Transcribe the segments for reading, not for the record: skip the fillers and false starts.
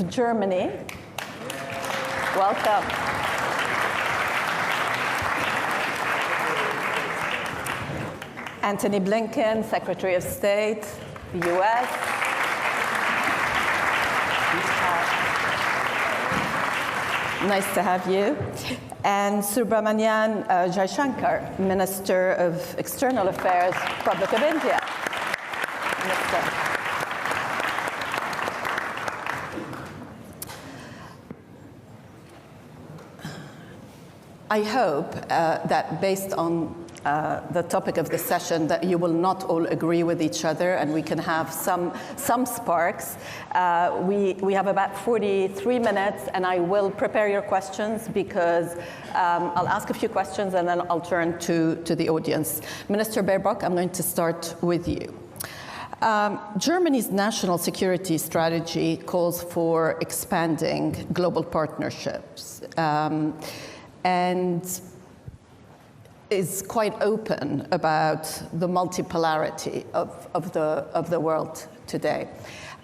of Germany. Welcome. Antony Blinken, Secretary of State, the US. Nice to have you. And Subramanian Jaishankar, Minister of External Affairs, Republic of India. Minister. I hope that based on the topic of the session that you will not all agree with each other and we can have some sparks. We have about 43 minutes and I will prepare your questions because I'll ask a few questions and then I'll turn to the audience. Minister Baerbock, I'm going to start with you. Germany's national security strategy calls for expanding global partnerships and is quite open about the multipolarity of the world today.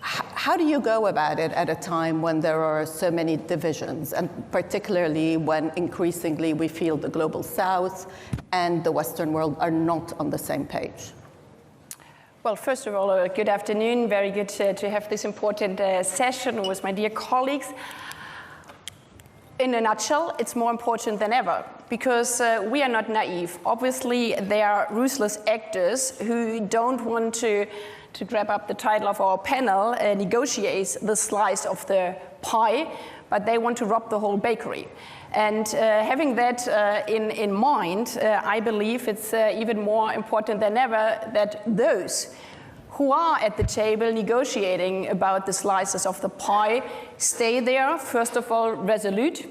How do you go about it at a time when there are so many divisions, and particularly when increasingly we feel the global south and the Western world are not on the same page? Well, first of all, good afternoon. Very good to have this important session with my dear colleagues. In a nutshell, it's more important than ever because we are not naive. Obviously, there are ruthless actors who don't want to grab up the title of our panel, negotiate the slice of the pie, but they want to rob the whole bakery. And having that in mind, I believe it's even more important than ever that those who are at the table negotiating about the slices of the pie stay there, first of all, resolute,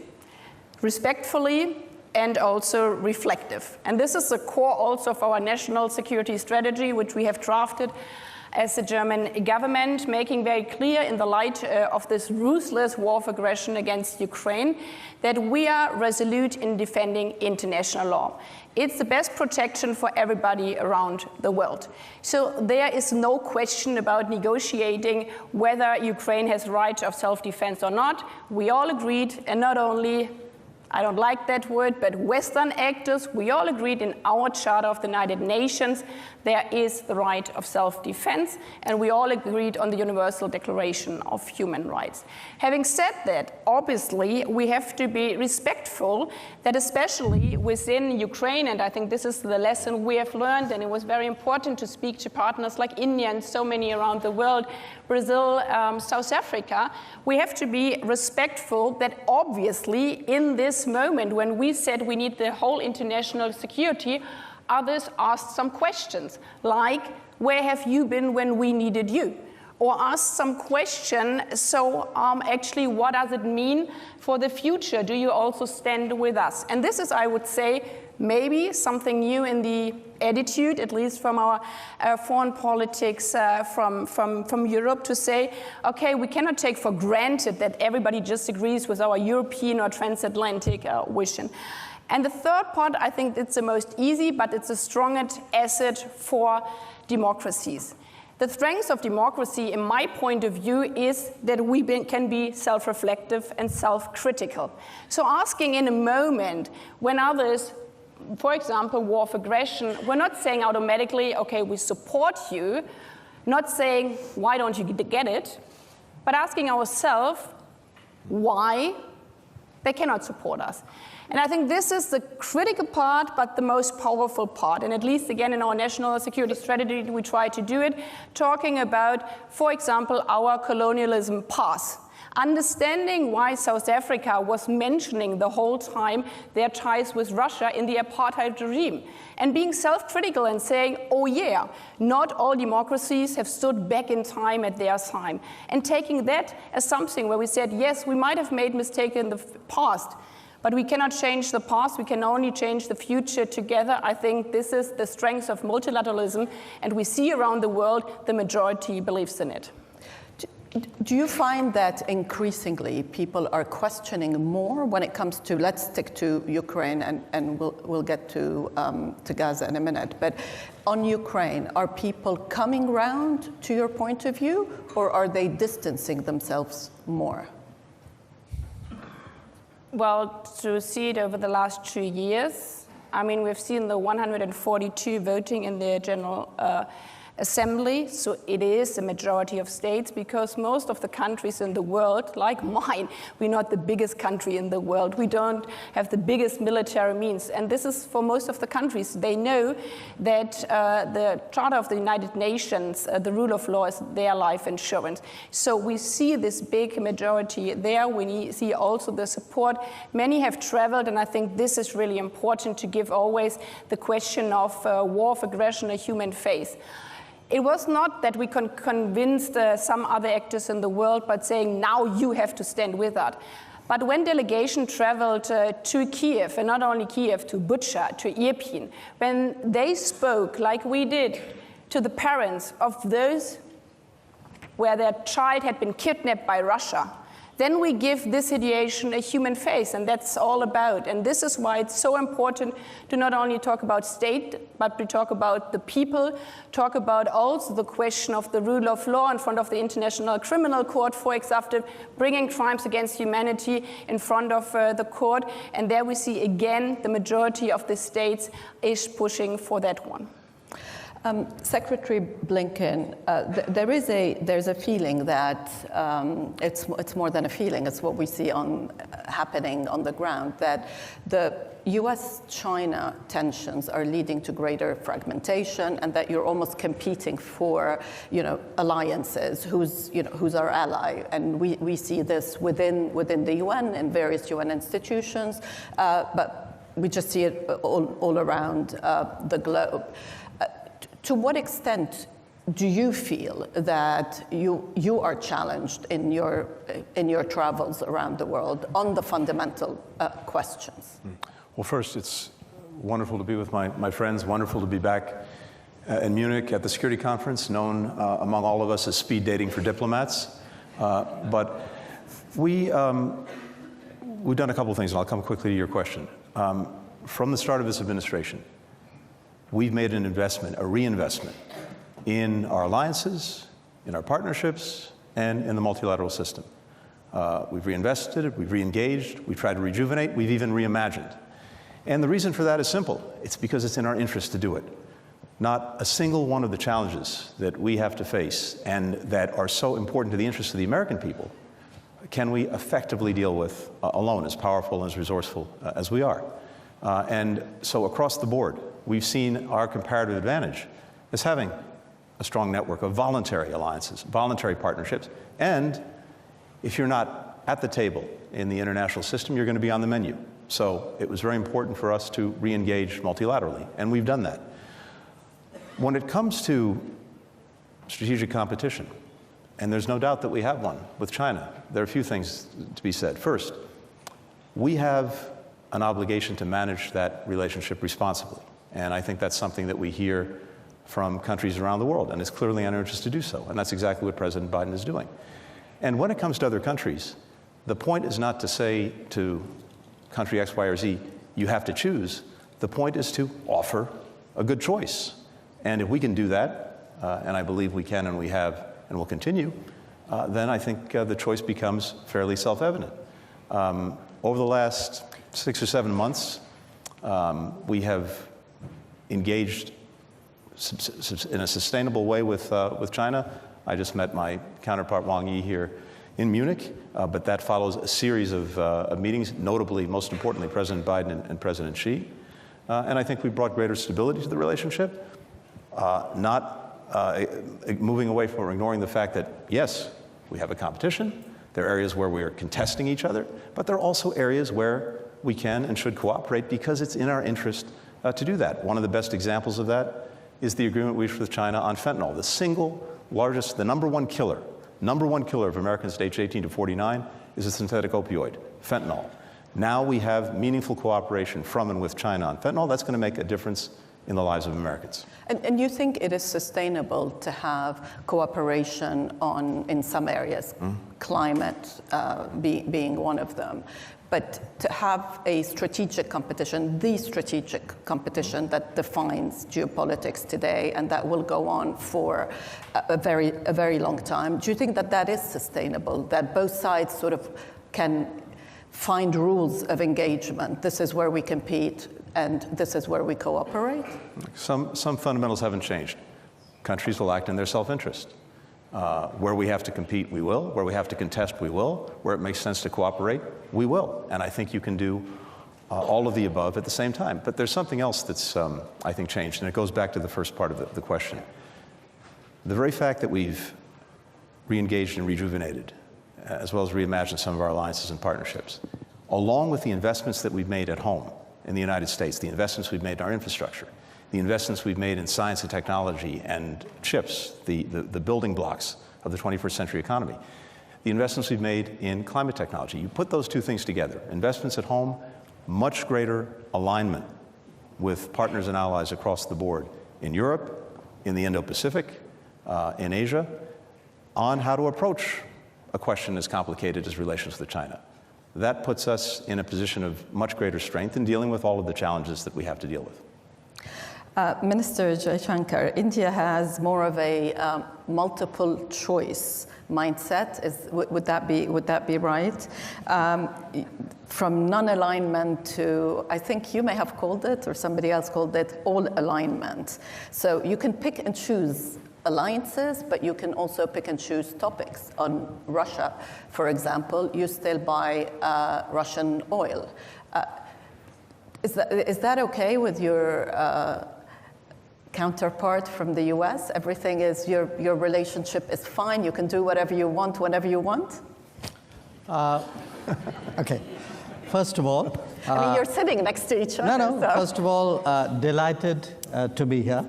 respectfully, and also reflective. And this is the core also of our national security strategy, which we have drafted as the German government, making very clear in the light of this ruthless war of aggression against Ukraine that we are resolute in defending international law. It's the best protection for everybody around the world. So there is no question about negotiating whether Ukraine has right of self-defense or not. We all agreed, and not only, I don't like that word, but Western actors, we all agreed in our Charter of the United Nations, there is the right of self-defense, and we all agreed on the Universal Declaration of Human Rights. Having said that, obviously, we have to be respectful that especially within Ukraine, and I think this is the lesson we have learned, and it was very important to speak to partners like India and so many around the world, Brazil, South Africa, we have to be respectful that obviously in this moment when we said we need the whole international security, others asked some questions like, where have you been when we needed you? Or asked some question, so actually what does it mean for the future? Do you also stand with us? And this is, I would say, maybe something new in the attitude, at least from our foreign politics from Europe, to say, okay, we cannot take for granted that everybody just agrees with our European or transatlantic vision. And the third part, I think it's the most easy, but it's the strongest asset for democracies. The strength of democracy, in my point of view, is that we can be self-reflective and self-critical. So asking in a moment when others, for example, war of aggression, we're not saying automatically, okay, we support you, not saying, why don't you get it, but asking ourselves why they cannot support us. And I think this is the critical part, but the most powerful part. And at least, again, in our national security strategy, we try to do it, talking about, for example, our colonialism past. Understanding why South Africa was mentioning the whole time their ties with Russia in the apartheid regime. And being self-critical and saying, oh yeah, not all democracies have stood back in time at their time. And taking that as something where we said, yes, we might have made mistakes in the past, but we cannot change the past, we can only change the future together. I think this is the strength of multilateralism, and we see around the world the majority believes in it. Do you find that increasingly people are questioning more when it comes to, let's stick to Ukraine and we'll get to Gaza in a minute, but on Ukraine, are people coming round to your point of view, or are they distancing themselves more? Well, to see it over the last 2 years, I mean, we've seen the 142 voting in the General Assembly, so it is a majority of states, because most of the countries in the world, like mine, we're not the biggest country in the world. We don't have the biggest military means, and this is for most of the countries. They know that the Charter of the United Nations, the rule of law, is their life insurance. So we see this big majority there. We see also the support. Many have traveled, and I think this is really important to give always the question of war of aggression a human face. It was not that we convinced some other actors in the world by saying, now you have to stand with us. But when delegation traveled to Kiev, and not only Kiev, to Bucha, to Irpin, when they spoke, like we did, to the parents of those where their child had been kidnapped by Russia, then we give this situation a human face, and that's all about. And this is why it's so important to not only talk about state, but we talk about the people, talk about also the question of the rule of law in front of the International Criminal Court, for example, bringing crimes against humanity in front of the court. And there we see again the majority of the states is pushing for that one. Secretary Blinken, there's a feeling that it's more than a feeling. It's what we see happening on the ground, that the U.S.-China tensions are leading to greater fragmentation, and that you're almost competing for, alliances. Who's our ally? And we see this within the UN and various UN institutions, but we just see it all around the globe. To what extent do you feel that you are challenged in your travels around the world on the fundamental questions? Well, first, it's wonderful to be with my friends, wonderful to be back in Munich at the Security Conference, known among all of us as speed dating for diplomats. But we've done a couple of things, and I'll come quickly to your question. From the start of this administration, we've made an investment, a reinvestment, in our alliances, in our partnerships, and in the multilateral system. We've reinvested, we've re-engaged, we've tried to rejuvenate, we've even reimagined. And the reason for that is simple. It's because it's in our interest to do it. Not a single one of the challenges that we have to face and that are so important to the interests of the American people can we effectively deal with alone, as powerful and as resourceful as we are. And so across the board, we've seen our comparative advantage as having a strong network of voluntary alliances, voluntary partnerships, and if you're not at the table in the international system, you're going to be on the menu. So it was very important for us to re-engage multilaterally, and we've done that. When it comes to strategic competition, and there's no doubt that we have one with China, there are a few things to be said. First, we have an obligation to manage that relationship responsibly. And I think that's something that we hear from countries around the world, and it's clearly in our interest to do so. And that's exactly what President Biden is doing. And when it comes to other countries, the point is not to say to country X, Y, or Z, you have to choose. The point is to offer a good choice. And if we can do that, and I believe we can and we have and will continue, then I think the choice becomes fairly self-evident. Over the last 6 or 7 months, we have engaged in a sustainable way with China. I just met my counterpart Wang Yi here in Munich, but that follows a series of meetings, notably, most importantly, President Biden and President Xi. And I think we brought greater stability to the relationship, not moving away from or ignoring the fact that, yes, we have a competition. There are areas where we are contesting each other, but there are also areas where we can and should cooperate because it's in our interest to do that. One of the best examples of that is the agreement we reached with China on fentanyl. The single largest, the number one killer of Americans aged 18 to 49 is a synthetic opioid, fentanyl. Now we have meaningful cooperation from and with China on fentanyl. That's going to make a difference in the lives of Americans. And you think it is sustainable to have cooperation in some areas, climate being one of them, but to have a strategic competition, the strategic competition that defines geopolitics today and that will go on for a very long time, do you think that that is sustainable, that both sides sort of can find rules of engagement? This is where we compete, and this is where we cooperate? Some fundamentals haven't changed. Countries will act in their self-interest. Where we have to compete, we will. Where we have to contest, we will. Where it makes sense to cooperate, we will. And I think you can do all of the above at the same time. But there's something else that's, I think, changed, and it goes back to the first part of the question. The very fact that we've re-engaged and rejuvenated, as well as reimagined some of our alliances and partnerships, along with the investments that we've made at home in the United States, the investments we've made in our infrastructure, the investments we've made in science and technology and chips, the building blocks of the 21st century economy, the investments we've made in climate technology. You put those two things together, investments at home, much greater alignment with partners and allies across the board in Europe, in the Indo-Pacific, in Asia, on how to approach a question as complicated as relations with China. That puts us in a position of much greater strength in dealing with all of the challenges that we have to deal with. Minister Jaishankar, India has more of a multiple choice mindset. Would that be right? From non-alignment to, I think you may have called it, or somebody else called it, all alignment. So you can pick and choose alliances, but you can also pick and choose topics. On Russia, for example, you still buy Russian oil. Is that okay with your counterpart from the US? Everything is, your relationship is fine, you can do whatever you want, whenever you want? Okay. First of all... I mean, you're sitting next to each other. No. So. First of all, delighted to be here.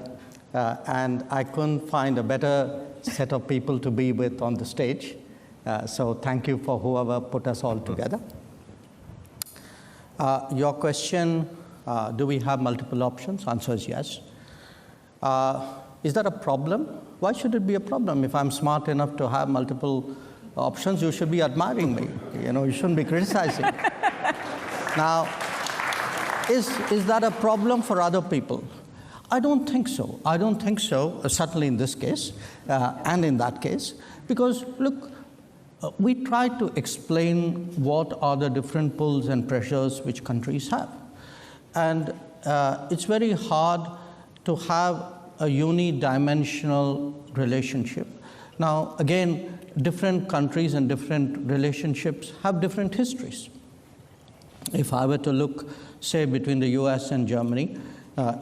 And I couldn't find a better set of people to be with on the stage. So thank you for whoever put us all together. Your question, do we have multiple options? Answer is yes. Is that a problem? Why should it be a problem? If I'm smart enough to have multiple options, you should be admiring me. You shouldn't be criticizing. Now, is that a problem for other people? I don't think so. I don't think so, certainly in this case and in that case, because, look, we try to explain what are the different pulls and pressures which countries have. And it's very hard to have a unidimensional relationship. Now, again, different countries and different relationships have different histories. If I were to look, say, between the US and Germany,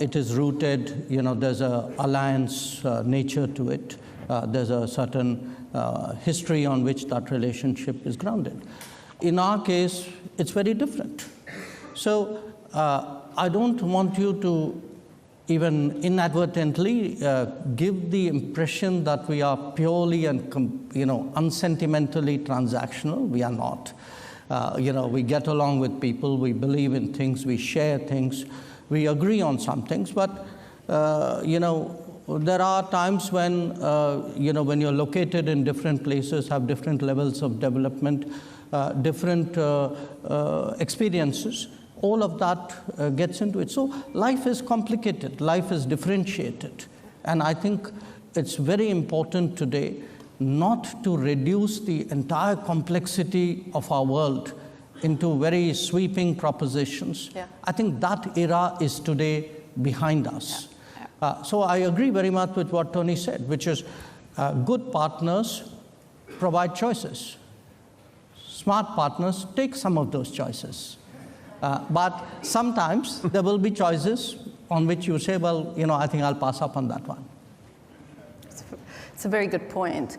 it is rooted, there's an alliance nature to it. There's a certain history on which that relationship is grounded. In our case, it's very different. So I don't want you to even inadvertently give the impression that we are purely and unsentimentally transactional. We are not. We get along with people, we believe in things, we share things, we agree on some things, but there are times when when you're located in different places, have different levels of development, different experiences. All of that gets into it. So life is complicated, life is differentiated, and I think it's very important today not to reduce the entire complexity of our world into very sweeping propositions. Yeah. I think that era is today behind us. Yeah. So I agree very much with what Tony said, which is good partners provide choices. Smart partners take some of those choices. But sometimes there will be choices on which you say, well, I think I'll pass up on that one. It's a very good point,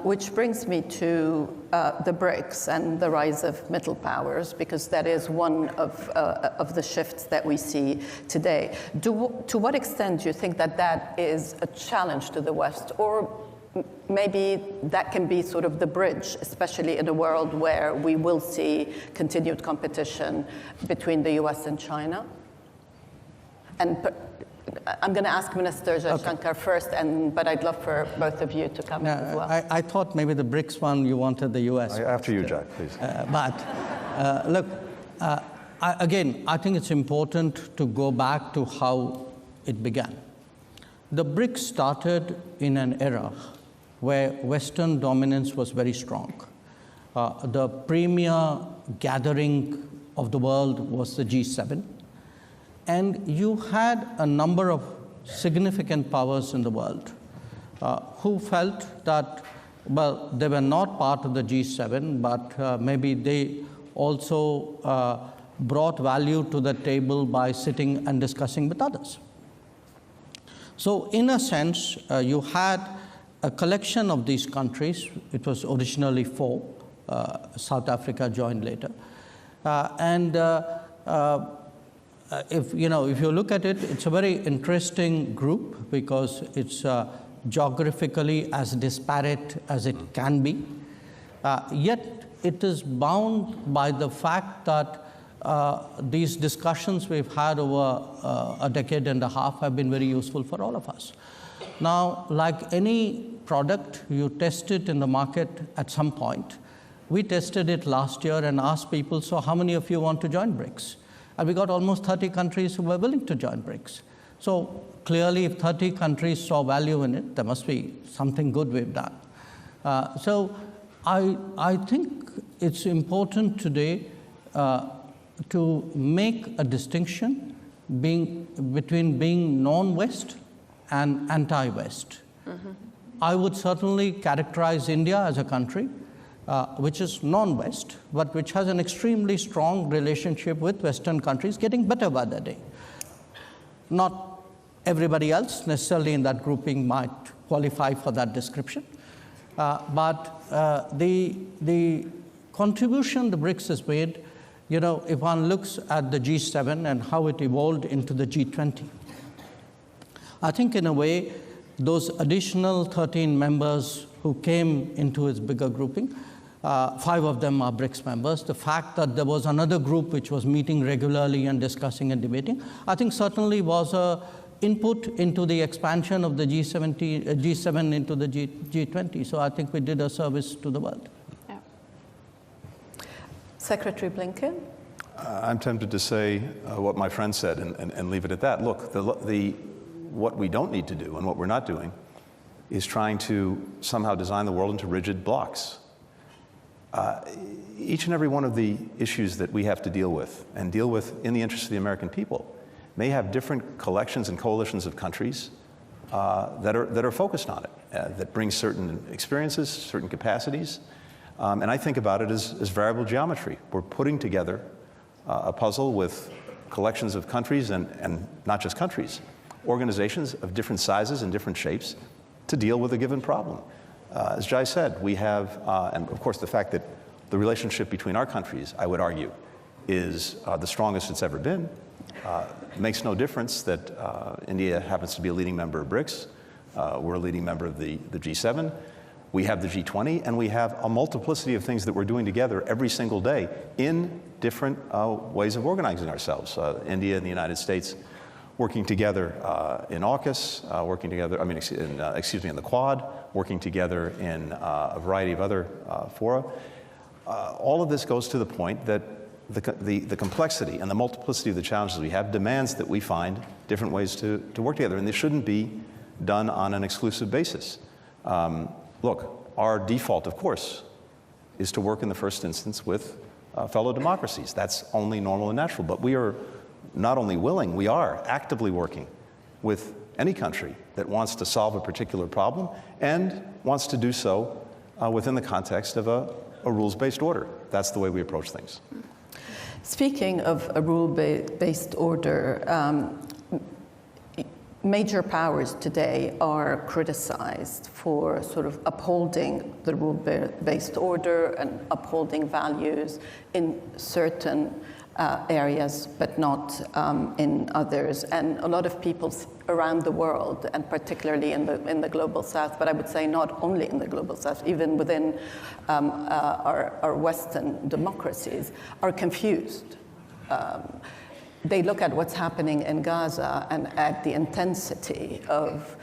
which brings me to the BRICS and the rise of middle powers, because that is one of the shifts that we see today. To what extent do you think that is a challenge to the West, or maybe that can be sort of the bridge, especially in a world where we will see continued competition between the US and China? And I'm going to ask Minister Jaishankar first, but I'd love for both of you to come in as well. I thought maybe the BRICS one, you wanted the US. After you, Jack, please. Look, again, I think it's important to go back to how it began. The BRICS started in an era where Western dominance was very strong. The premier gathering of the world was the G7. And you had a number of significant powers in the world who felt that, well, they were not part of the G7, but maybe they also brought value to the table by sitting and discussing with others. So in a sense, you had a collection of these countries. It was originally 4. South Africa joined later. If you look at it, it's a very interesting group because it's geographically as disparate as it can be. Yet it is bound by the fact that these discussions we've had over a decade and a half have been very useful for all of us. Now, like any product, you test it in the market at some point. We tested it last year and asked people, so how many of you want to join BRICS? And we got almost 30 countries who were willing to join BRICS. So clearly, if 30 countries saw value in it, there must be something good we've done. So I think it's important today to make a distinction between being non-West and anti-West. Mm-hmm. I would certainly characterize India as a country which is non-West, but which has an extremely strong relationship with Western countries, getting better by the day. Not everybody else necessarily in that grouping might qualify for that description, but the contribution the BRICS has made, if one looks at the G7 and how it evolved into the G20, I think in a way, those additional 13 members who came into its bigger grouping, 5 of them are BRICS members. The fact that there was another group which was meeting regularly and discussing and debating, I think certainly was an input into the expansion of the G7 into the G20. So I think we did a service to the world. Yeah. Secretary Blinken? I'm tempted to say what my friend said and leave it at that. Look, what we don't need to do and what we're not doing is trying to somehow design the world into rigid blocks. Each and every one of the issues that we have to deal with and deal with in the interest of the American people may have different collections and coalitions of countries that are focused on it, that bring certain experiences, certain capacities. And I think about it as variable geometry. We're putting together a puzzle with collections of countries and not just countries, organizations of different sizes and different shapes to deal with a given problem. As Jai said, we have, and of course the fact that the relationship between our countries, I would argue, is the strongest it's ever been. It makes no difference that India happens to be a leading member of BRICS. We're a leading member of the G7. We have the G20, and we have a multiplicity of things that we're doing together every single day in different ways of organizing ourselves. India and the United States working together in AUKUS, working together, in the Quad, working together in a variety of other fora. All of this goes to the point that the complexity and the multiplicity of the challenges we have demands that we find different ways to work together, and they shouldn't be done on an exclusive basis. Look, our default, of course, is to work in the first instance with fellow democracies. That's only normal and natural, but we are not only willing, we are actively working with any country that wants to solve a particular problem and wants to do so within the context of a rules-based order. That's the way we approach things. Speaking of a rule-based order, major powers today are criticized for sort of upholding the rule-based order and upholding values in certain areas, but not in others. And a lot of people around the world, and particularly in the global south, but I would say not only in the global south, even within our Western democracies, are confused. they look at what's happening in Gaza and at the intensity of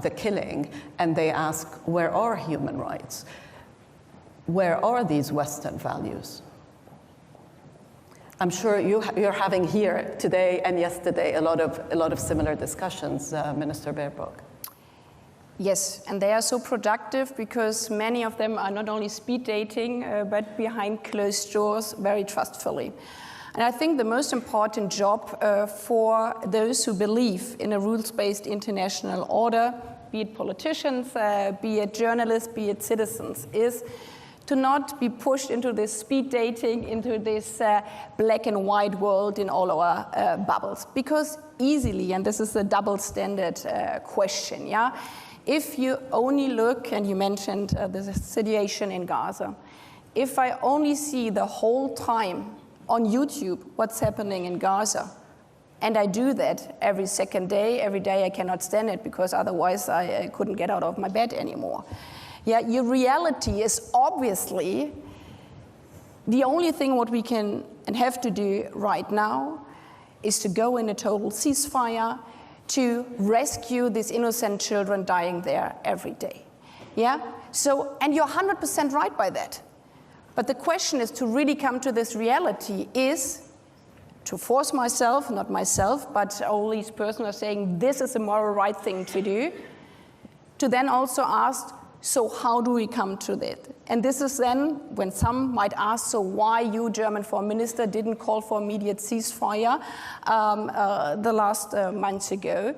the killing, and they ask, where are human rights? Where are these Western values? I'm sure you're having here today and yesterday a lot of similar discussions, Minister Baerbock. Yes, and they are so productive because many of them are not only speed dating, but behind closed doors, very trustfully. And I think the most important job for those who believe in a rules-based international order, be it politicians, be it journalists, be it citizens, is to not be pushed into this speed dating, into this black and white world in all our bubbles. Because easily, and this is a double standard question, yeah? If you only look, and you mentioned the situation in Gaza, if I only see the whole time on YouTube what's happening in Gaza, and I do that every second day, every day I cannot stand it because otherwise I couldn't get out of my bed anymore. Yeah, your reality is obviously the only thing what we can and have to do right now is to go in a total ceasefire to rescue these innocent children dying there every day. Yeah, so, and you're 100% right by that. But the question is to really come to this reality is to force myself, not myself, but all these persons are saying this is a moral right thing to do, to then also ask, so how do we come to that? And this is then when some might ask, so why you, German Foreign Minister, didn't call for immediate ceasefire the last months ago?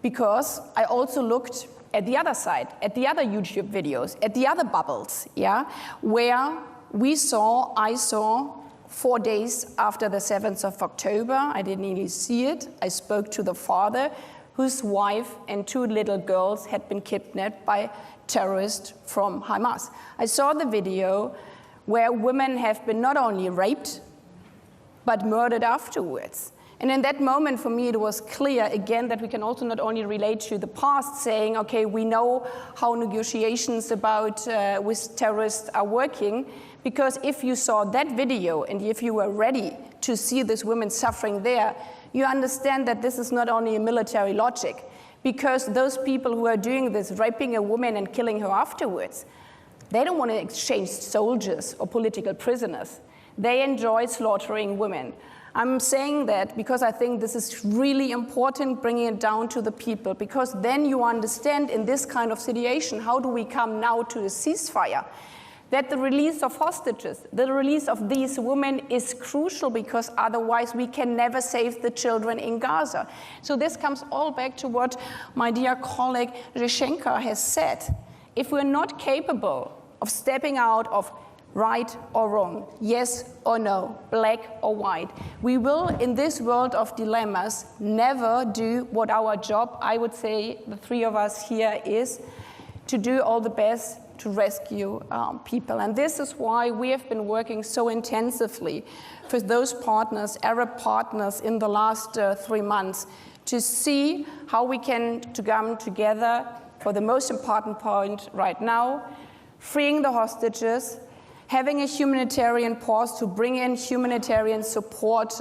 Because I also looked at the other side, at the other YouTube videos, at the other bubbles, yeah, where I saw 4 days after the 7th of October, I didn't even see it, I spoke to the father whose wife and 2 little girls had been kidnapped by terrorists from Hamas. I saw the video where women have been not only raped, but murdered afterwards. And in that moment, for me, it was clear, again, that we can also not only relate to the past, saying, okay, we know how negotiations with terrorists are working, because if you saw that video and if you were ready to see these women suffering there, you understand that this is not only a military logic, because those people who are doing this, raping a woman and killing her afterwards, they don't want to exchange soldiers or political prisoners. They enjoy slaughtering women. I'm saying that because I think this is really important, bringing it down to the people, because then you understand in this kind of situation, how do we come now to a ceasefire? That the release of hostages, the release of these women is crucial, because otherwise we can never save the children in Gaza. So this comes all back to what my dear colleague Jaishankar has said. If we're not capable of stepping out of right or wrong, yes or no, black or white, we will, in this world of dilemmas, never do what our job, I would say, the 3 of us here, is to do all the best to rescue people. And this is why we have been working so intensively with those partners, Arab partners, in the last 3 months, to see how we can come together for the most important point right now, freeing the hostages, having a humanitarian pause to bring in humanitarian support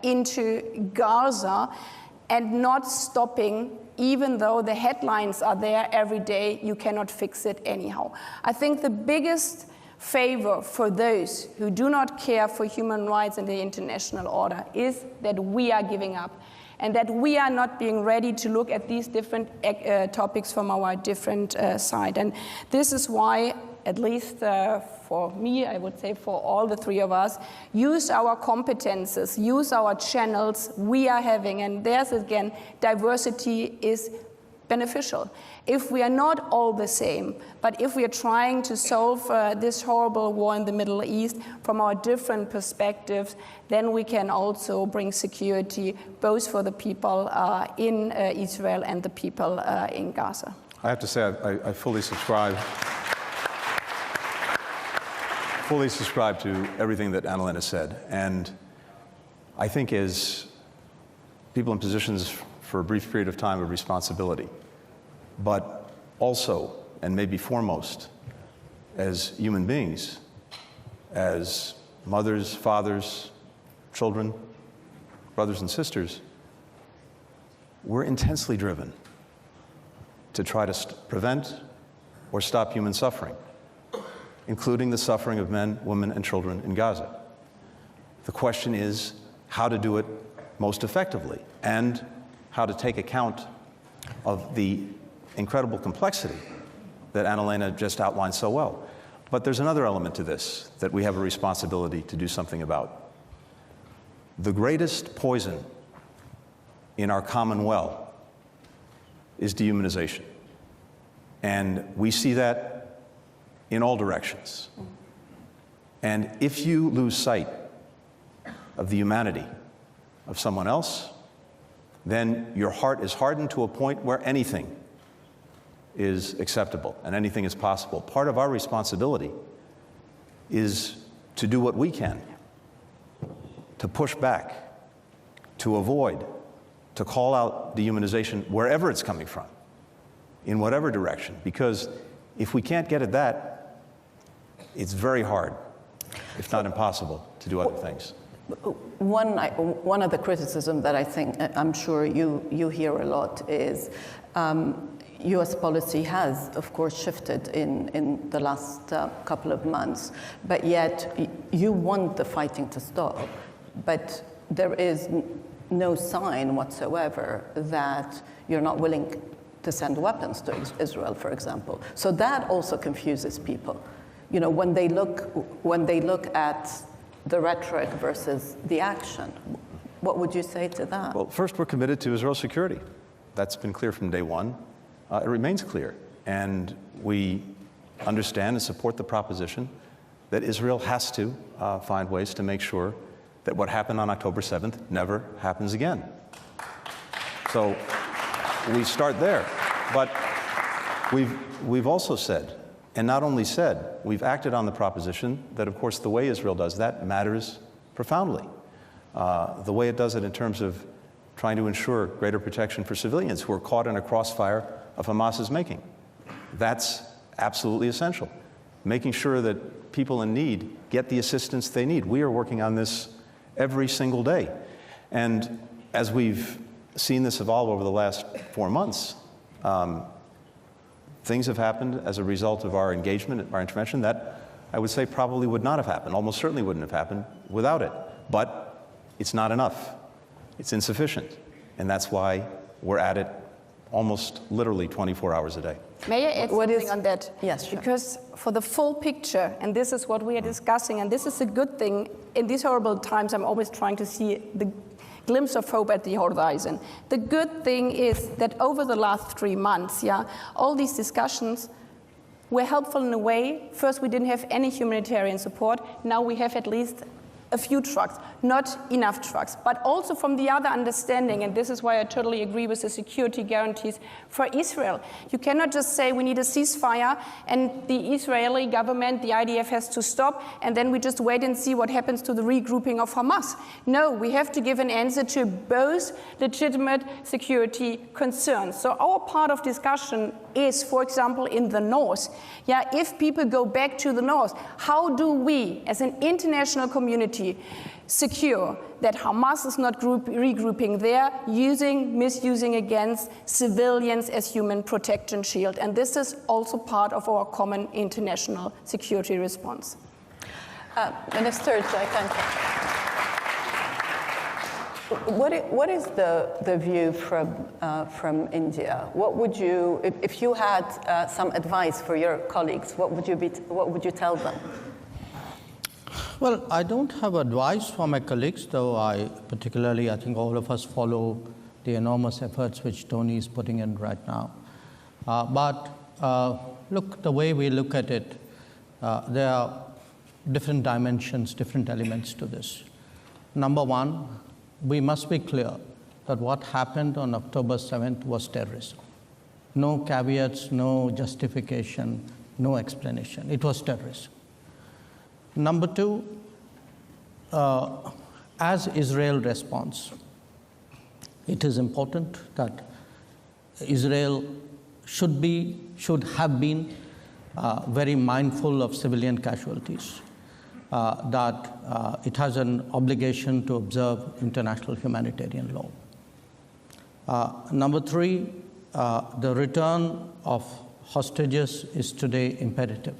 into Gaza, and not stopping, even though the headlines are there every day, you cannot fix it anyhow. I think the biggest favor for those who do not care for human rights and the international order is that we are giving up, and that we are not being ready to look at these different topics from our different side. And this is why, at least for me, I would say for all the 3 of us, use our competences, use our channels we are having. And there's, again, diversity is beneficial. If we are not all the same, but if we are trying to solve this horrible war in the Middle East from our different perspectives, then we can also bring security both for the people in Israel and the people in Gaza. I have to say, I fully subscribe to everything that Annalena said. And I think as people in positions for a brief period of time of responsibility, but also, and maybe foremost, as human beings, as mothers, fathers, children, brothers and sisters, we're intensely driven to try to prevent or stop human suffering, including the suffering of men, women, and children in Gaza. The question is how to do it most effectively and how to take account of the incredible complexity that Annalena just outlined so well. But there's another element to this that we have a responsibility to do something about. The greatest poison in our common well is dehumanization. And we see that in all directions. And if you lose sight of the humanity of someone else, then your heart is hardened to a point where anything is acceptable and anything is possible. Part of our responsibility is to do what we can to push back, to avoid, to call out dehumanization wherever it's coming from, in whatever direction. Because if we can't get at that, it's very hard, if not impossible, to do other things. One of the criticisms that I think, I'm sure you hear a lot is U.S. policy has, of course, shifted in the last couple of months, but yet you want the fighting to stop, but there is no sign whatsoever that you're not willing to send weapons to Israel, for example. So that also confuses people. You know, when they look at the rhetoric versus the action, what would you say to that? Well, first, we're committed to Israel's security. That's been clear from day one. It remains clear. And we understand and support the proposition that Israel has to find ways to make sure that what happened on October 7th never happens again. So we start there. But we've also said, and not only said, we've acted on the proposition that, of course, the way Israel does that matters profoundly. The way it does it in terms of trying to ensure greater protection for civilians who are caught in a crossfire of Hamas's making. That's absolutely essential. Making sure that people in need get the assistance they need. We are working on this every single day. And as we've seen this evolve over the last 4 months, things have happened as a result of our engagement, our intervention, that I would say probably would not have happened, almost certainly wouldn't have happened without it. But it's not enough. It's insufficient. And that's why we're at it almost literally 24 hours a day. May I add something on that? Yes, sure. Because for the full picture, and this is what we are discussing, and this is a good thing, in these horrible times I'm always trying to see the glimpse of hope at the horizon. The good thing is that over the last 3 months, all these discussions were helpful in a way. First, we didn't have any humanitarian support. Now we have at least a few trucks, not enough trucks, but also from the other understanding, and this is why I totally agree with the security guarantees for Israel. You cannot just say we need a ceasefire and the Israeli government, the IDF has to stop, and then we just wait and see what happens to the regrouping of Hamas. No, we have to give an answer to both legitimate security concerns. So our part of discussion is, for example, in the north. If people go back to the north, how do we, as an international community, secure that Hamas is not regrouping there, misusing against civilians as human protection shield? And this is also part of our common international security response. Minister Jaishankar, what is the view from India? What would you, if you had some advice for your colleagues, what would you tell them? Well, I don't have advice for my colleagues, though I think all of us follow the enormous efforts which Tony is putting in right now. Look, the way we look at it, there are different dimensions, different elements to this. Number one, we must be clear that what happened on October 7th was terrorism. No caveats, no justification, no explanation. It was terrorism. Number two, as Israel responds, it is important that Israel should have been very mindful of civilian casualties. that it has an obligation to observe international humanitarian law. Number three, the return of hostages is today imperative.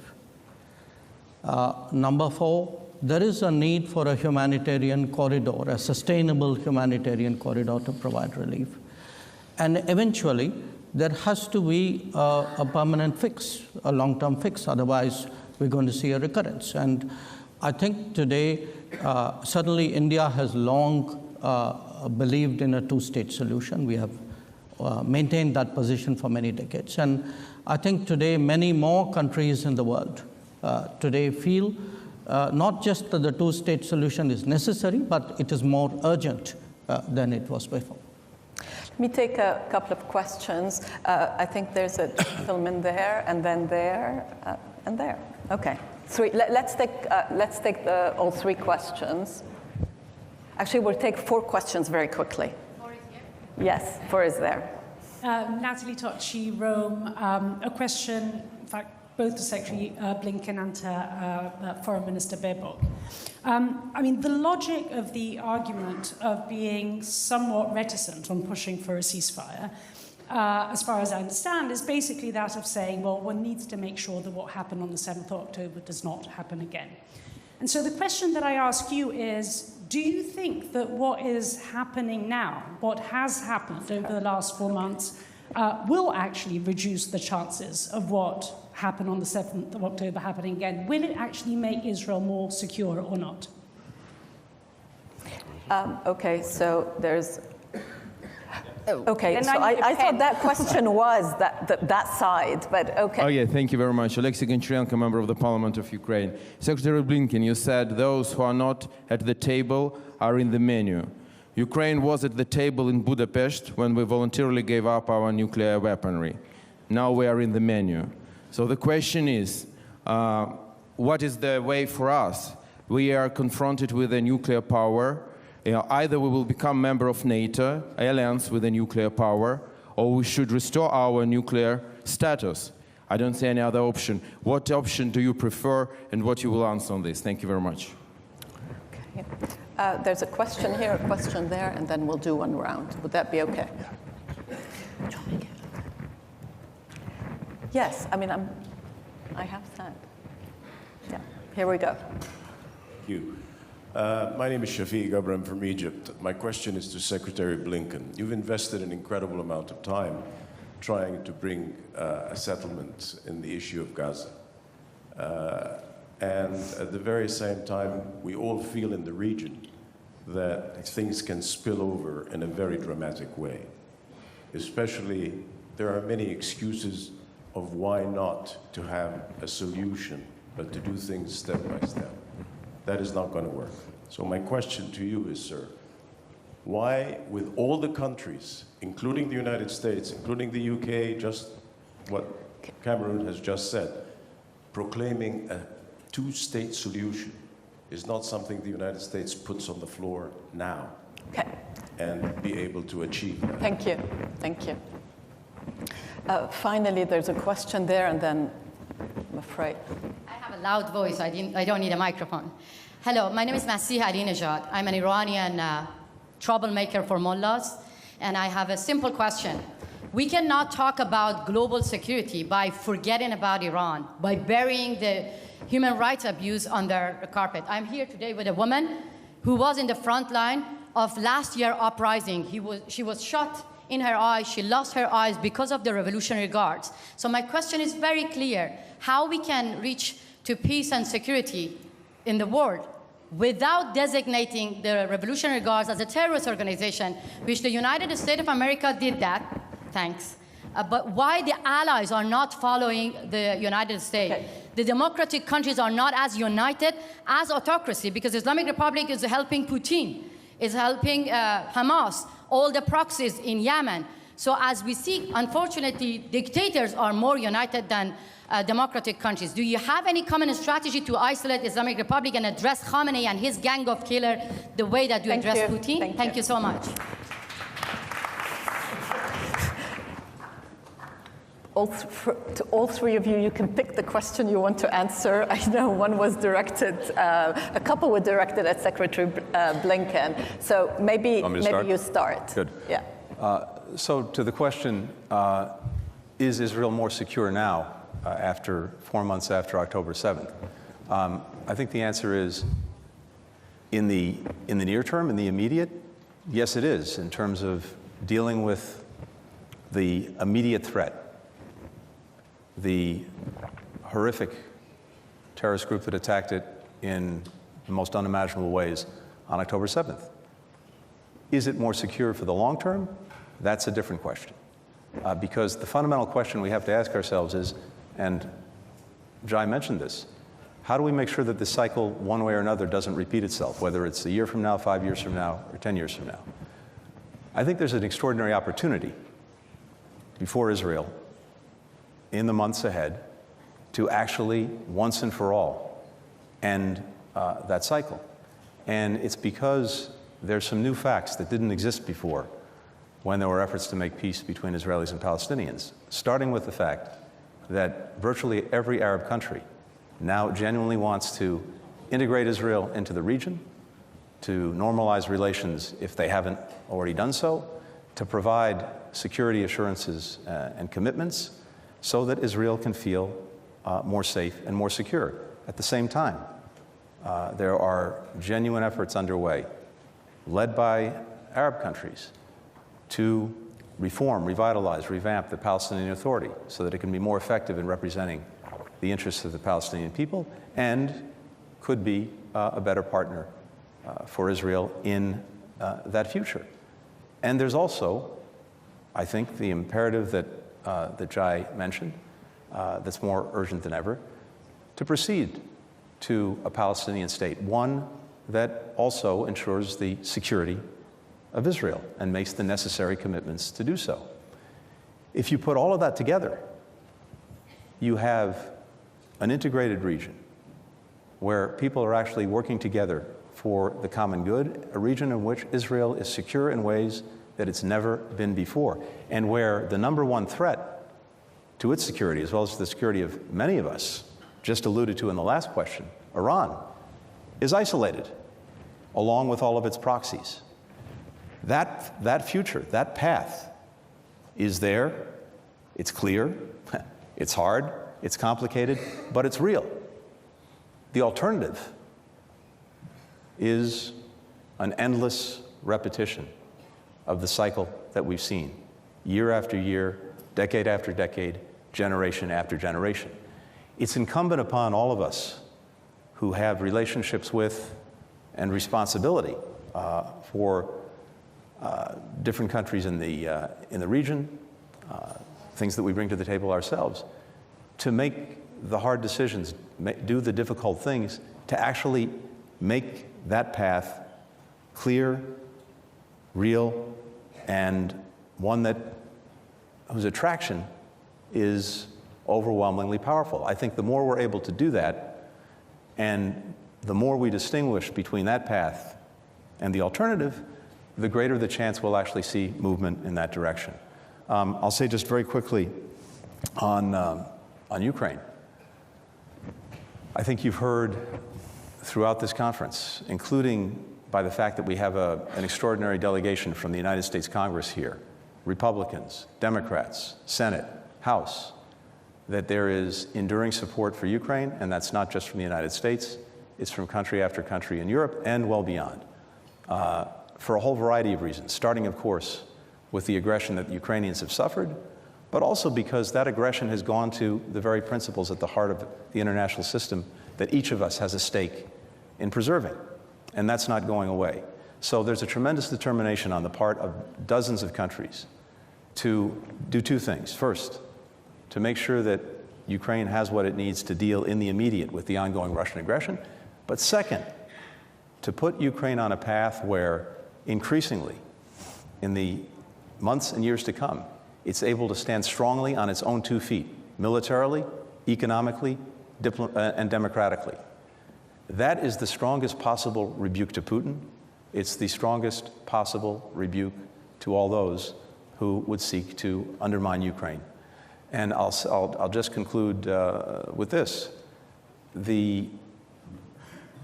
Number four, there is a need for a humanitarian corridor, a sustainable humanitarian corridor to provide relief. And eventually, there has to be a permanent fix, a long-term fix, otherwise we're going to see a recurrence. And I think today, certainly India has long believed in a two-state solution. We have maintained that position for many decades. And I think today many more countries in the world today feel not just that the two-state solution is necessary, but it is more urgent than it was before. Let me take a couple of questions. I think there's a gentleman there, and then there, and there. Okay. Let's take all three questions. Actually, we'll take four questions very quickly. Four is here? Yes, four is there. Natalie Tocci, Rome. A question, in fact, both to Secretary Blinken and to Foreign Minister Baerbock. I mean, the logic of the argument of being somewhat reticent on pushing for a ceasefire, as far as I understand, is basically that of saying, well, one needs to make sure that what happened on the 7th of October does not happen again. And so the question that I ask you is, do you think that what is happening now, what has happened over the last 4 months, will actually reduce the chances of what happened on the 7th of October happening again? Will it actually make Israel more secure or not? Okay, so there's... Okay, Then so I thought that question was that side, but okay. Oh yeah, thank you very much. Alexei Goncharenko, member of the Parliament of Ukraine. Secretary Blinken, you said those who are not at the table are in the menu. Ukraine was at the table in Budapest when we voluntarily gave up our nuclear weaponry. Now we are in the menu. So the question is, what is the way for us? We are confronted with a nuclear power. Either we will become member of NATO, alliance with a nuclear power, or we should restore our nuclear status. I don't see any other option. What option do you prefer, and what you will answer on this? Thank you very much. Okay. There's a question here, a question there, and then we'll do one round. Would that be okay? Yes, I mean, I have that. Yeah, here we go. Thank you. My name is Shafiq Abram from Egypt. My question is to Secretary Blinken. You've invested an incredible amount of time trying to bring a settlement in the issue of Gaza. And at the very same time, we all feel in the region that things can spill over in a very dramatic way. Especially, there are many excuses of why not to have a solution, but to do things step by step. That is not going to work. So my question to you is, sir, why, with all the countries, including the United States, including the UK, just what Cameron has just said, proclaiming a two-state solution is not something the United States puts on the floor now, Okay. and be able to achieve that? Thank you. Thank you. Finally, there's a question there, and then I'm afraid. I have a loud voice. I don't need a microphone. Hello, my name is Masih Ahmadinejad. I'm an Iranian troublemaker for mullahs, and I have a simple question. We cannot talk about global security by forgetting about Iran, by burying the human rights abuse under the carpet. I'm here today with a woman who was in the front line of last year's uprising. She was shot in her eyes. She lost her eyes because of the Revolutionary Guards. So my question is very clear. How we can reach to peace and security in the world without designating the Revolutionary Guards as a terrorist organization, which the United States of America did that, thanks. But why the allies are not following the United States? Okay. The democratic countries are not as united as autocracy, because Islamic Republic is helping Putin, is helping Hamas, all the proxies in Yemen. So as we see, unfortunately, dictators are more united than democratic countries. Do you have any common strategy to isolate Islamic Republic and address Khamenei and his gang of killers the way that you address Putin? Thank you so much. to all three of you, you can pick the question you want to answer. I know one was directed, a couple were directed at Secretary Blinken. So maybe you start. Good. Yeah. So to the question, is Israel more secure now, after 4 months after October 7th? I think the answer is, in the near term, in the immediate, yes, it is, in terms of dealing with the immediate threat, the horrific terrorist group that attacked it in the most unimaginable ways on October 7th. Is it more secure for the long term? That's a different question. Because the fundamental question we have to ask ourselves is, and Jai mentioned this, how do we make sure that this cycle, one way or another, doesn't repeat itself, whether it's a year from now, 5 years from now, or 10 years from now? I think there's an extraordinary opportunity before Israel in the months ahead to actually, once and for all, end that cycle. And it's because there's some new facts that didn't exist before when there were efforts to make peace between Israelis and Palestinians, starting with the fact that virtually every Arab country now genuinely wants to integrate Israel into the region, to normalize relations if they haven't already done so, to provide security assurances and commitments so that Israel can feel more safe and more secure. At the same time, there are genuine efforts underway, led by Arab countries, to reform, revitalize, revamp the Palestinian Authority so that it can be more effective in representing the interests of the Palestinian people and could be a better partner for Israel in that future. And there's also, I think, the imperative that Jai mentioned, that's more urgent than ever, to proceed to a Palestinian state, one that also ensures the security of Israel and makes the necessary commitments to do so. If you put all of that together, you have an integrated region where people are actually working together for the common good, a region in which Israel is secure in ways that it's never been before, and where the number one threat to its security, as well as the security of many of us, just alluded to in the last question, Iran, is isolated, along with all of its proxies. That future, that path is there, it's clear, it's hard, it's complicated, but it's real. The alternative is an endless repetition of the cycle that we've seen, year after year, decade after decade, generation after generation. It's incumbent upon all of us who have relationships with and responsibility for different countries in the region, things that we bring to the table ourselves, to make the hard decisions, do the difficult things, to actually make that path clear, real, and one whose attraction is overwhelmingly powerful. I think the more we're able to do that, and the more we distinguish between that path and the alternative, the greater the chance we'll actually see movement in that direction. I'll say just very quickly on Ukraine. I think you've heard throughout this conference, including by the fact that we have an extraordinary delegation from the United States Congress here, Republicans, Democrats, Senate, House, that there is enduring support for Ukraine, and that's not just from the United States, it's from country after country in Europe and well beyond, for a whole variety of reasons, starting, of course, with the aggression that the Ukrainians have suffered, but also because that aggression has gone to the very principles at the heart of the international system that each of us has a stake in preserving, and that's not going away. So there's a tremendous determination on the part of dozens of countries to do two things. First, to make sure that Ukraine has what it needs to deal in the immediate with the ongoing Russian aggression, but second, to put Ukraine on a path where increasingly, in the months and years to come, it's able to stand strongly on its own 2 feet, militarily, economically, and democratically. That is the strongest possible rebuke to Putin. It's the strongest possible rebuke to all those who would seek to undermine Ukraine. And I'll just conclude with this. The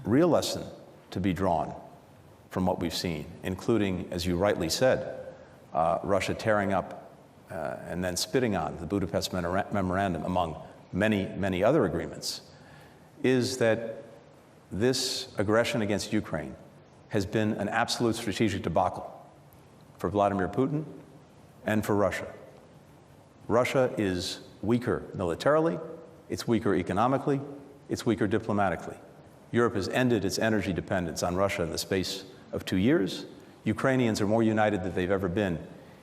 real lesson to be drawn from what we've seen, including, as you rightly said, Russia tearing up and then spitting on the Budapest Memorandum, among many, many other agreements, is that this aggression against Ukraine has been an absolute strategic debacle for Vladimir Putin and for Russia. Russia is weaker militarily, it's weaker economically, it's weaker diplomatically. Europe has ended its energy dependence on Russia in the space of 2 years. Ukrainians are more united than they've ever been,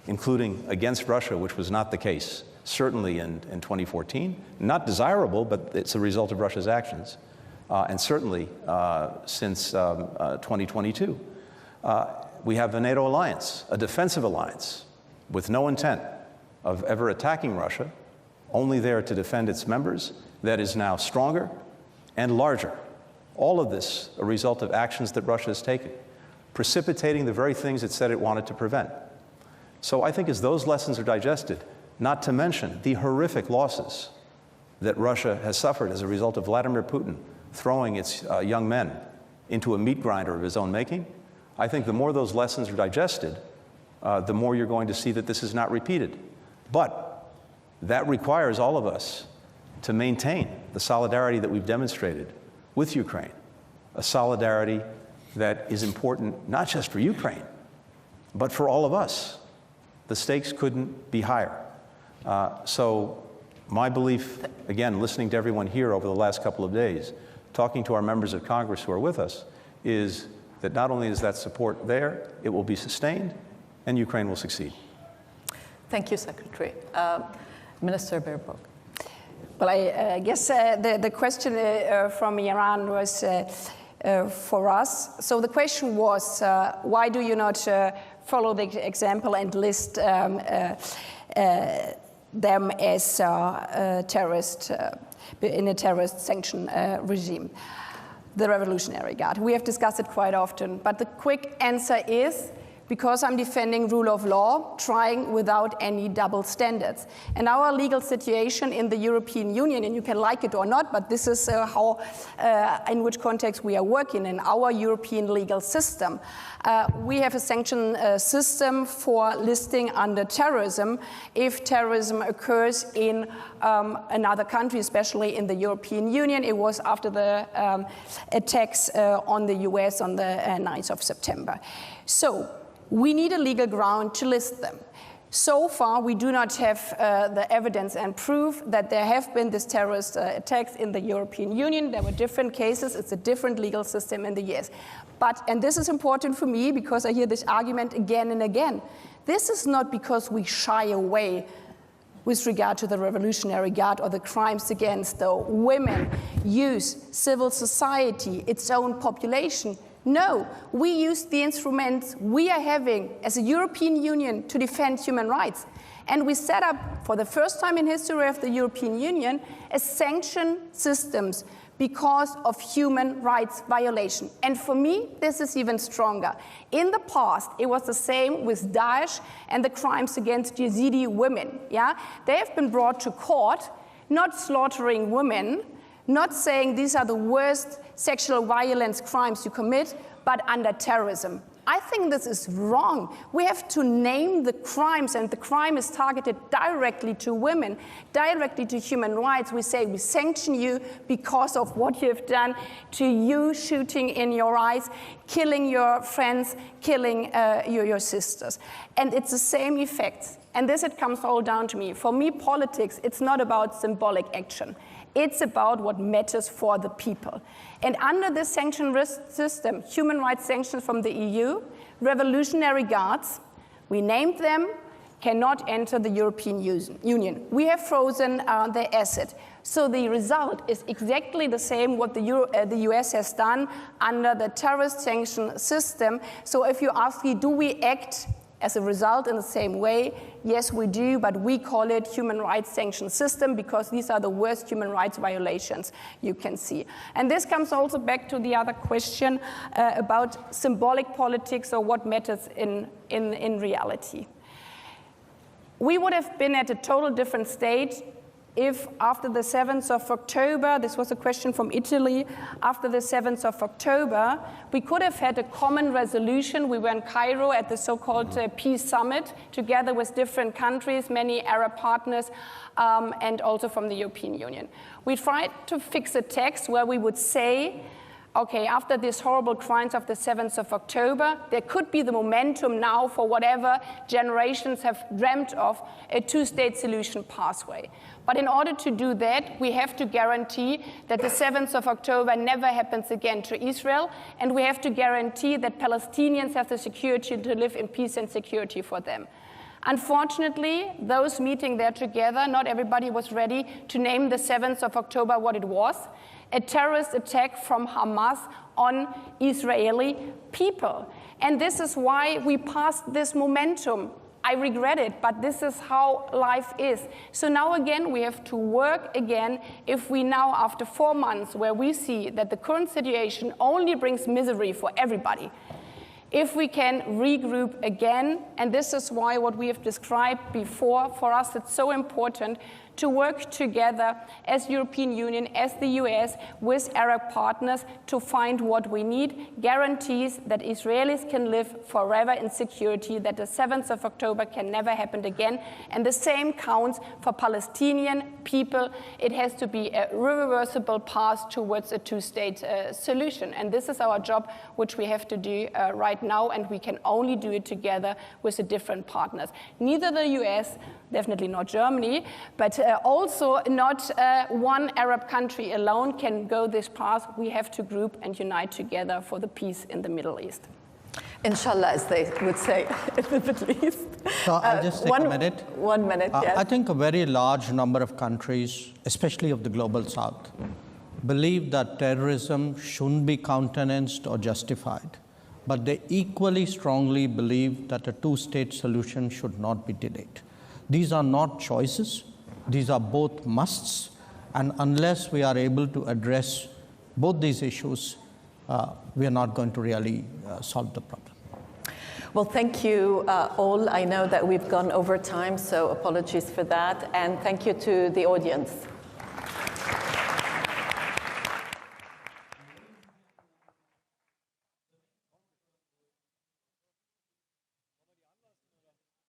including against Russia, which was not the case, certainly in 2014. Not desirable, but it's a result of Russia's actions, and certainly since 2022. We have a NATO alliance, a defensive alliance, with no intent of ever attacking Russia, only there to defend its members, that is now stronger and larger. All of this a result of actions that Russia has taken, precipitating the very things it said it wanted to prevent. So I think as those lessons are digested, not to mention the horrific losses that Russia has suffered as a result of Vladimir Putin throwing its young men into a meat grinder of his own making, I think the more those lessons are digested, the more you're going to see that this is not repeated. But that requires all of us to maintain the solidarity that we've demonstrated with Ukraine, a solidarity that is important not just for Ukraine, but for all of us. The stakes couldn't be higher. So my belief, again, listening to everyone here over the last couple of days, talking to our members of Congress who are with us, is that not only is that support there, it will be sustained, and Ukraine will succeed. Thank you, Secretary. Minister Baerbock. Well, I guess the question from Iran was for us. So the question was, why do you not follow the example and list them as terrorist in a terrorist sanction regime? The Revolutionary Guard. We have discussed it quite often, but the quick answer is because I'm defending rule of law, trying without any double standards. And our legal situation in the European Union, and you can like it or not, but this is how, in which context we are working in our European legal system. We have a sanction system for listing under terrorism if terrorism occurs in another country, especially in the European Union. It was after the attacks on the US on the 9th of September. So we need a legal ground to list them. So far, we do not have the evidence and proof that there have been these terrorist attacks in the European Union. There were different cases. It's a different legal system in the US. But, and this is important for me because I hear this argument again and again, this is not because we shy away with regard to the Revolutionary Guard or the crimes against the women, youth, civil society, its own population. No, we use the instruments we are having as a European Union to defend human rights. And we set up, for the first time in history of the European Union, a sanction systems because of human rights violation. And for me, this is even stronger. In the past, it was the same with Daesh and the crimes against Yazidi women. Yeah? They have been brought to court, not slaughtering women, not saying these are the worst sexual violence crimes you commit, but under terrorism. I think this is wrong. We have to name the crimes, and the crime is targeted directly to women, directly to human rights. We say we sanction you because of what you have done to you, shooting in your eyes, killing your friends, killing your sisters. And it's the same effects. And this, it comes all down to me. For me, politics, it's not about symbolic action. It's about what matters for the people. And under this sanction risk system, human rights sanctions from the EU, Revolutionary Guards, we named them, cannot enter the European Union. We have frozen their asset. So the result is exactly the same what the US has done under the terrorist sanction system. So if you ask me, do we act as a result in the same way? Yes, we do, but we call it human rights sanction system because these are the worst human rights violations you can see. And this comes also back to the other question about symbolic politics or what matters in reality. We would have been at a total different state if after the 7th of October, this was a question from Italy, after the 7th of October, we could have had a common resolution. We were in Cairo at the so-called Peace Summit, together with different countries, many Arab partners, and also from the European Union. We tried to fix a text where we would say, okay, after these horrible crimes of the 7th of October, there could be the momentum now for whatever generations have dreamt of, a two-state solution pathway. But in order to do that, we have to guarantee that the 7th of October never happens again to Israel, and we have to guarantee that Palestinians have the security to live in peace and security for them. Unfortunately, those meeting there together, not everybody was ready to name the 7th of October what it was, a terrorist attack from Hamas on Israeli people. And this is why we passed this momentum. I regret it, but this is how life is. So now again, we have to work again. If we now, after 4 months, where we see that the current situation only brings misery for everybody, if we can regroup again, and this is why what we have described before, for us it's so important to work together as European Union, as the US, with Arab partners to find what we need, guarantees that Israelis can live forever in security, that the 7th of October can never happen again, and the same counts for Palestinian people. It has to be a irreversible path towards a two-state solution, and this is our job, which we have to do right now, and we can only do it together with the different partners. Neither the US, definitely not Germany, but also not one Arab country alone can go this path. We have to group and unite together for the peace in the Middle East. Inshallah, as they would say in the Middle East. So I'll just take a minute. 1 minute, yes. I think a very large number of countries, especially of the global south, believe that terrorism shouldn't be countenanced or justified, but they equally strongly believe that a two-state solution should not be delayed. These are not choices. These are both musts. And unless we are able to address both these issues, we are not going to really solve the problem. Well, thank you all. I know that we've gone over time, so apologies for that. And thank you to the audience.